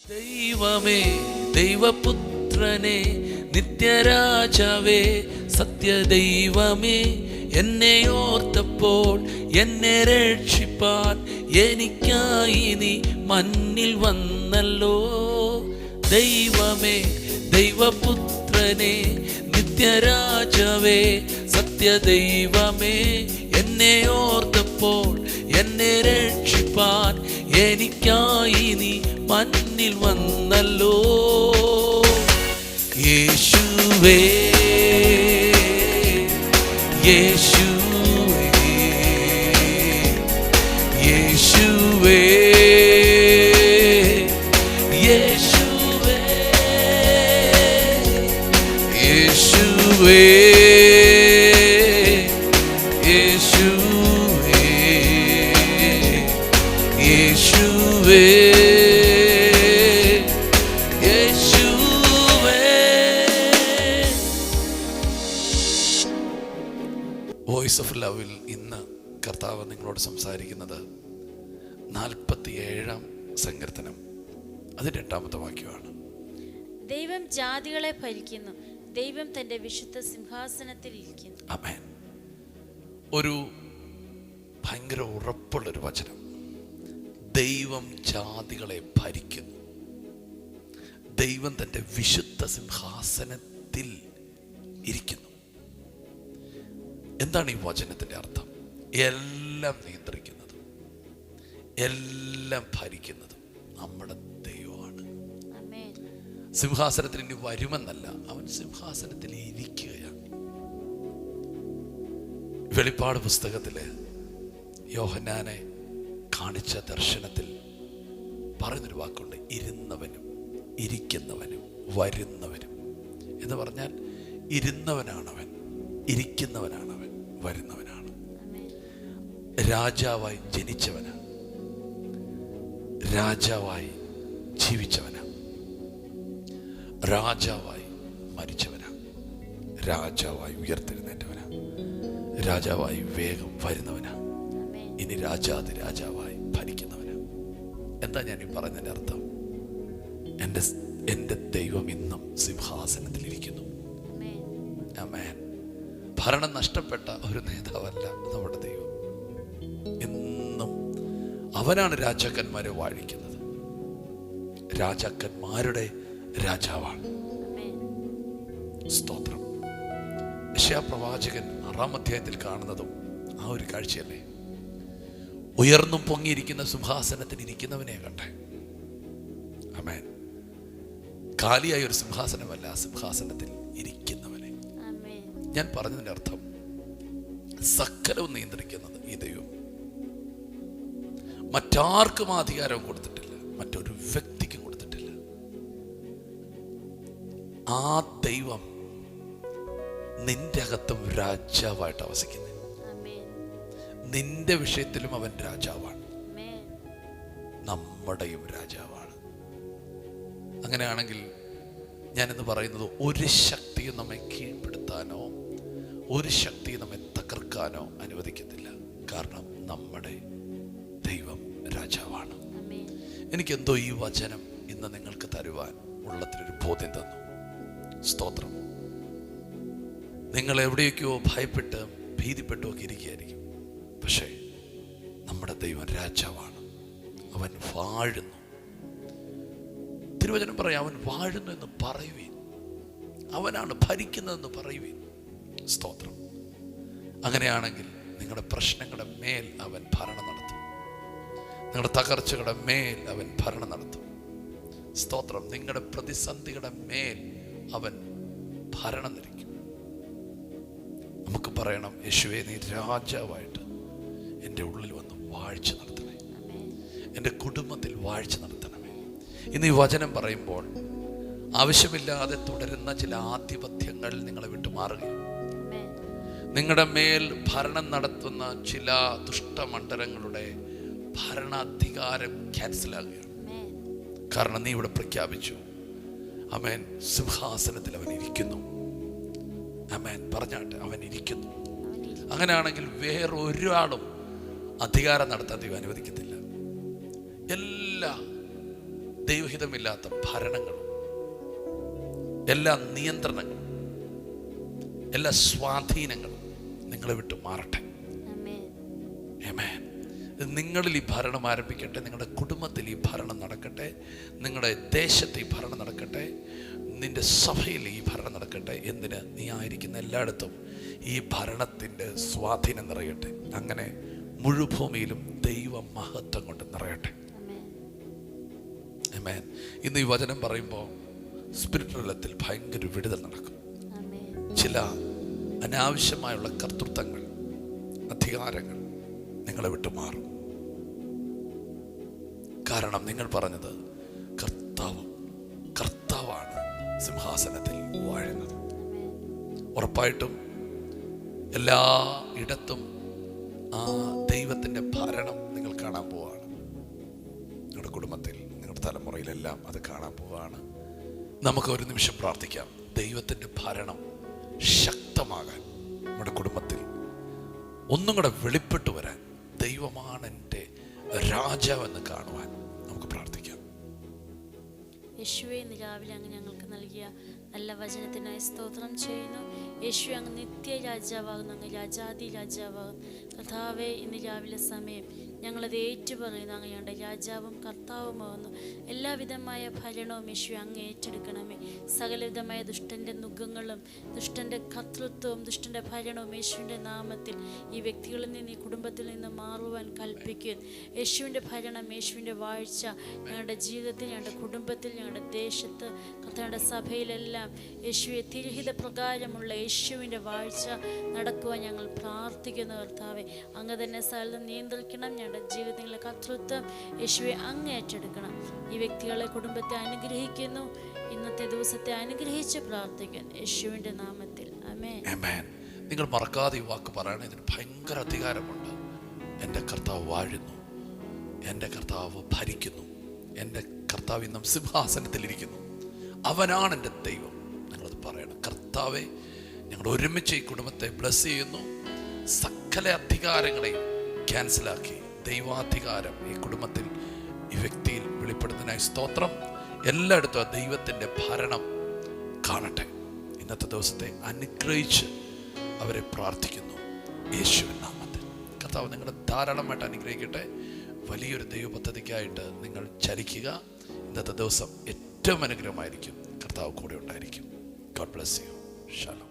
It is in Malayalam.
ദൈവമേ, ദൈവപുത്രനെ, നിത്യരാജാവേ, സത്യദൈവമേ, എന്നെ ഓർത്തപ്പോൾ എന്നെ രക്ഷിപ്പാൻ എനിക്കായി നീ മണ്ണിൽ വന്നല്ലോ. ദൈവമേ, ദൈവപുത്രനെ, നിത്യരാജാവേ, സത്യദൈവമേ, എന്നെ ഓർത്തപ്പോൾ എന്നെ രക്ഷിപ്പാൻ എനിക്കായി നീ മണ്ണിൽ വന്നല്ലോ. യേശുവേ, യേശുവേ, യേശുവേ, യേശുവേ, യേശുവേ, യേശുവേ, യേശുവേ, യേശുവേ. വോയിസ് ഓഫ് ലവിൽ ഇന്ന് കർത്താവ് നിങ്ങളോട് സംസാരിക്കുന്നത് 47-ാം സങ്കീർത്തനം അതിൻ്റെ 8-ാമത്തെ വാക്യമാണ്. ദൈവം ജാതികളെ ഭരിക്കുന്നു, ദൈവം തന്റെ വിശുദ്ധ സിംഹാസനത്തിൽ ഇരിക്കുന്നു. ആമേൻ. ഒരു ഭയങ്കര ഉറപ്പുള്ളൊരു വചനം. ദൈവം ജാതികളെ ഭരിക്കുന്നു, ദൈവം തൻ്റെ വിശുദ്ധ സിംഹാസനത്തിൽ ഇരിക്കുന്നു. എന്താണ് ഈ വചനത്തിൻ്റെ അർത്ഥം? എല്ലാം നിയന്ത്രിക്കുന്നതും എല്ലാം ഭരിക്കുന്നതും നമ്മുടെ ദൈവമാണ്. സിംഹാസനത്തിൽ ഇനി വരുമെന്നല്ല, അവൻ സിംഹാസനത്തിൽ ഇരിക്കുകയാണ്. വെളിപ്പാട് പുസ്തകത്തില് യോഹന്നാനെ കാണിച്ച ദർശനത്തിൽ പറയുന്നൊരു വാക്കുണ്ട്, ഇരുന്നവനും ഇരിക്കുന്നവനും വരുന്നവനും എന്ന് പറഞ്ഞാൽ ഇരുന്നവനാണവൻ, ഇരിക്കുന്നവനാണവൻ, വരുന്നവനാണ്. രാജാവായി ജനിച്ചവനാണ്, രാജാവായി ജീവിച്ചവനാണ്, രാജാവായി മരിച്ചവനാണ്, രാജാവായി ഉയർത്തെഴുന്നേറ്റവനാണ്, രാജാവായി വേഗം വരുന്നവനാണ്, ഇനി രാജാവായി ഭരിക്കുന്നവനാണ്. എന്താ ഞാൻ ഈ പറഞ്ഞതിൻ്റെ അർത്ഥം? എൻ്റെ ദൈവം ഇന്നും സിംഹാസനത്തിലിരിക്കുന്നു. ആമേൻ. ഭരണം നഷ്ടപ്പെട്ട ഒരു നേതാവല്ല നമ്മുടെ ദൈവം. എന്നും അവനാണ് രാജാക്കന്മാരെ വാഴിക്കുന്നത്, രാജാക്കന്മാരുടെ രാജാവാണ്. സ്തോത്രം. യെശയ്യാ പ്രവാചകൻ 6-ാം അധ്യായത്തിൽ കാണുന്നതും ആ ഒരു കാഴ്ചയല്ലേ? ഉയർന്നും പൊങ്ങിയിരിക്കുന്ന സിംഹാസനത്തിൽ ഇരിക്കുന്നവനെ കണ്ടേ. ആമേൻ. കാലിയായ ഒരു സിംഹാസനമല്ല, ആ സിംഹാസനത്തിൽ ഇരിക്കുന്നവനെ. ഞാൻ പറഞ്ഞതിൻ്റെ അർത്ഥം, സകലവും നിയന്ത്രിക്കുന്നത് ഈ ദൈവം. മറ്റാർക്കും അധികാരവും കൊടുത്തിട്ടില്ല, മറ്റൊരു വ്യക്തിക്കും കൊടുത്തിട്ടില്ല. ആ ദൈവം നിന്റെ അകത്തും രാജാവായിട്ട് അവസിക്കുന്നത്. നിന്റെ വിഷയത്തിലും അവൻ രാജാവാണ്, നമ്മുടെയും രാജാവാണ്. അങ്ങനെയാണെങ്കിൽ ഞാനിന്ന് പറയുന്നത്, ഒരു ശക്തിയും നമ്മെ കീഴ്പ്പെടുത്താനോ ഒരു ശക്തിയും നമ്മെ തകർക്കാനോ അനുവദിക്കത്തില്ല. കാരണം നമ്മുടെ ദൈവം രാജാവാണ്. എനിക്കെന്തോ ഈ വചനം ഇന്ന് നിങ്ങൾക്ക് തരുവാൻ ഉള്ളത്തിലൊരു ബോധ്യം തന്നു. സ്തോത്രം. നിങ്ങൾ എവിടെയൊക്കെയോ ഭയപ്പെട്ട് ഭീതിപ്പെട്ടോ ഒക്കെ ഇരിക്കുകയായിരിക്കും. പക്ഷേ നമ്മുടെ ദൈവം രാജാവാണ്, അവൻ വാഴുന്നു. തിരുവചനം പറയാം, അവൻ വാഴുന്നു എന്ന് പറയുവീൻ, അവനാണ് ഭരിക്കുന്നതെന്ന് പറയുവീൻ. സ്തോത്രം. അങ്ങനെയാണെങ്കിൽ നിങ്ങളുടെ പ്രശ്നങ്ങളുടെ മേൽ അവൻ ഭരണം നടത്തും, നിങ്ങളുടെ തകർച്ചകളുടെ മേൽ അവൻ ഭരണം നടത്തും. സ്തോത്രം. നിങ്ങളുടെ പ്രതിസന്ധികളുടെ മേൽ അവൻ ഭരണം ധരിക്കും. നമുക്ക് പറയണം, യേശുവേ, നീ രാജാവായിട്ട് എൻ്റെ ഉള്ളിൽ വന്ന് വാഴ്ച നടത്തണേ, എൻ്റെ കുടുംബത്തിൽ വാഴ്ച നടത്തണമേ. ഇന്ന് ഈ വചനം പറയുമ്പോൾ ആവശ്യമില്ലാതെ തുടരുന്ന ചില ആധിപത്യങ്ങൾ നിങ്ങളെ വിട്ടു മാറുകയും നിങ്ങളുടെ മേൽ ഭരണം നടത്തുന്ന ചില ദുഷ്ടമണ്ഡലങ്ങളുടെ ഭരണാധികാരം ക്യാൻസലാകുകയാണ്. കാരണം നീ ഇവിടെ പ്രഖ്യാപിച്ചു, ആമേൻ, സിംഹാസനത്തിൽ അവൻ ഇരിക്കുന്നു. ആമേൻ. പറഞ്ഞാട്ടെ, അവൻ ഇരിക്കുന്നു. അങ്ങനെയാണെങ്കിൽ വേറൊരാളും അധികാരം നടത്താൻ ദൈവം അനുവദിക്കത്തില്ല. എല്ലാ ദൈവഹിതമില്ലാത്ത ഭരണങ്ങളും എല്ലാ നിയന്ത്രണങ്ങളും എല്ലാ സ്വാധീനങ്ങളും നിങ്ങളെ വിട്ട് മാറട്ടെ. ആമേൻ. നിങ്ങളിൽ ഈ ഭരണം ആരംഭിക്കട്ടെ, നിങ്ങളുടെ കുടുംബത്തിൽ ഈ ഭരണം നടക്കട്ടെ, നിങ്ങളുടെ ദേശത്ത് ഈ ഭരണം നടക്കട്ടെ, നിന്റെ സഭയിൽ ഈ ഭരണം നടക്കട്ടെ. എന്തിന്? നീ ആയിരിക്കുന്ന എല്ലായിടത്തും ഈ ഭരണത്തിൻ്റെ സ്വാധീനം നിറയട്ടെ. അങ്ങനെ മുഴുഭൂമിയിലും ദൈവ മഹത്വം കൊണ്ട് നിറയട്ടെ. ആമേൻ. ഇന്ന് ഈ വചനം പറയുമ്പോൾ സ്പിരിറ്റ് തലത്തിൽ ഭയങ്കര വിടുതൽ നടക്കും. ചില അനാവശ്യമായുള്ള കർത്തൃത്വങ്ങൾ, അധികാരങ്ങൾ നിങ്ങളെ വിട്ടു മാറും. കാരണം നിങ്ങൾ പറഞ്ഞത് കർത്താവാണ് സിംഹാസനത്തിൽ വാഴുന്നത്. ഉറപ്പായിട്ടും എല്ലാ ഇടത്തും ആ ദൈവത്തിൻ്റെ ഭരണം നിങ്ങൾ കാണാൻ പോവാണ്. നിങ്ങളുടെ കുടുംബത്തിൽ, നിങ്ങളുടെ തലമുറയിലെല്ലാം അത് കാണാൻ പോവാണ്. നമുക്ക് ഒരു നിമിഷം പ്രാർത്ഥിക്കാം. ദൈവത്തിൻ്റെ ഭരണം ശക്തമാകാൻ, നമ്മുടെ കുടുംബത്തിൽ ഒന്നും കൂടെ വെളിപ്പെട്ടു വരാൻ, ദൈവമാണ് എൻ്റെ രാജാവെന്ന് കാണുവാൻ നമുക്ക് പ്രാർത്ഥിക്കാം. യേശുവേ, ഇന്ന് രാവിലെ അങ്ങ് ഞങ്ങൾക്ക് നൽകിയ നല്ല വചനത്തിനായി സ്തോത്രം ചെയ്യുന്നു. യേശു അങ്ങ് നിത്യ രാജാവാകുന്നു, അങ്ങ് രാജാതി രാജാവാകും. കർത്താവേ, ഇന്ന് രാവിലെ സമയം ഞങ്ങളത് ഏറ്റുപറയുന്നു. അങ്ങ് ഞങ്ങളുടെ രാജാവും കർത്താവുമാകുന്നു. എല്ലാവിധമായ ഭരണവും യേശു അങ്ങ് ഏറ്റെടുക്കണമേ. സകലവിധമായ ദുഷ്ടൻ്റെ നുഖങ്ങളും ദുഷ്ടൻ്റെ കർത്തൃത്വവും ദുഷ്ടൻ്റെ ഭരണവും യേശുവിൻ്റെ നാമത്തിൽ ഈ വ്യക്തികളിൽ നിന്ന്, ഈ കുടുംബത്തിൽ നിന്ന് മാറുവാൻ കൽപ്പിക്കുന്നു. യേശുവിൻ്റെ ഭരണം, യേശുവിൻ്റെ വാഴ്ച ഞങ്ങളുടെ ജീവിതത്തിൽ, ഞങ്ങളുടെ കുടുംബത്തിൽ, ഞങ്ങളുടെ ദേശത്ത്, കർത്താവിൻ്റെ സഭയിലെല്ലാം യേശുവെ തിരുഹിത പ്രകാരമുള്ള യേശുവിൻ്റെ വാഴ്ച നടക്കുവാൻ ഞങ്ങൾ പ്രാർത്ഥിക്കുന്നു. കർത്താവെ, അങ്ങ് തന്നെ സ്ഥലം നിയന്ത്രിക്കണം. ഞങ്ങളുടെ ജീവിതത്തിലെ കർത്തൃത്വം യേശുവെ അങ്ങ് ഏറ്റെടുക്കണം. ഈ വ്യക്തികളെ, കുടുംബത്തെ അനുഗ്രഹിക്കുന്നു. ഇന്നത്തെ ദിവസത്തെ അനുഗ്രഹിച്ച് പ്രാർത്ഥിക്കുന്നു യേശുവിൻ്റെ നാമത്തിൽ. ആമേൻ. നിങ്ങൾ മറക്കാതെ ഈ വാക്ക് പറയണം. ഇതിന് ഭയങ്കര അധികാരമുണ്ട്. എൻ്റെ കർത്താവ് വാഴുന്നു, എൻ്റെ കർത്താവ് ഭരിക്കുന്നു, എൻ്റെ കർത്താവ് ഇന്നും സിംഹാസനത്തിലിരിക്കുന്നു, അവനാണ് എൻ്റെ ദൈവം. നിങ്ങളത് പറയണം. കർത്താവെ, ഞങ്ങൾ ഒരുമിച്ച് ഈ കുടുംബത്തെ ബ്ലസ് ചെയ്യുന്നു. സകല അധികാരങ്ങളെയും ക്യാൻസലാക്കി ദൈവാധികാരം ഈ കുടുംബത്തിൽ, ഈ വ്യക്തിയിൽ വെളിപ്പെടുന്നതിനായി സ്തോത്രം. എല്ലായിടത്തും ദൈവത്തിൻ്റെ ഭരണം കാണട്ടെ. ഇന്നത്തെ ദിവസത്തെ അനുഗ്രഹിച്ച് അവരെ പ്രാർത്ഥിക്കുന്നു യേശുവിൻ നാമത്തിൽ. കർത്താവ് നിങ്ങളെ ധാരാളമായിട്ട് അനുഗ്രഹിക്കട്ടെ. വലിയൊരു ദൈവ പദ്ധതിക്കായിട്ട് നിങ്ങൾ ചലിക്കുക. ഇന്നത്തെ ദിവസം ഏറ്റവും അനുഗ്രഹമായിരിക്കും. കർത്താവ് കൂടെ ഉണ്ടായിരിക്കും. God bless you. ശാലോം.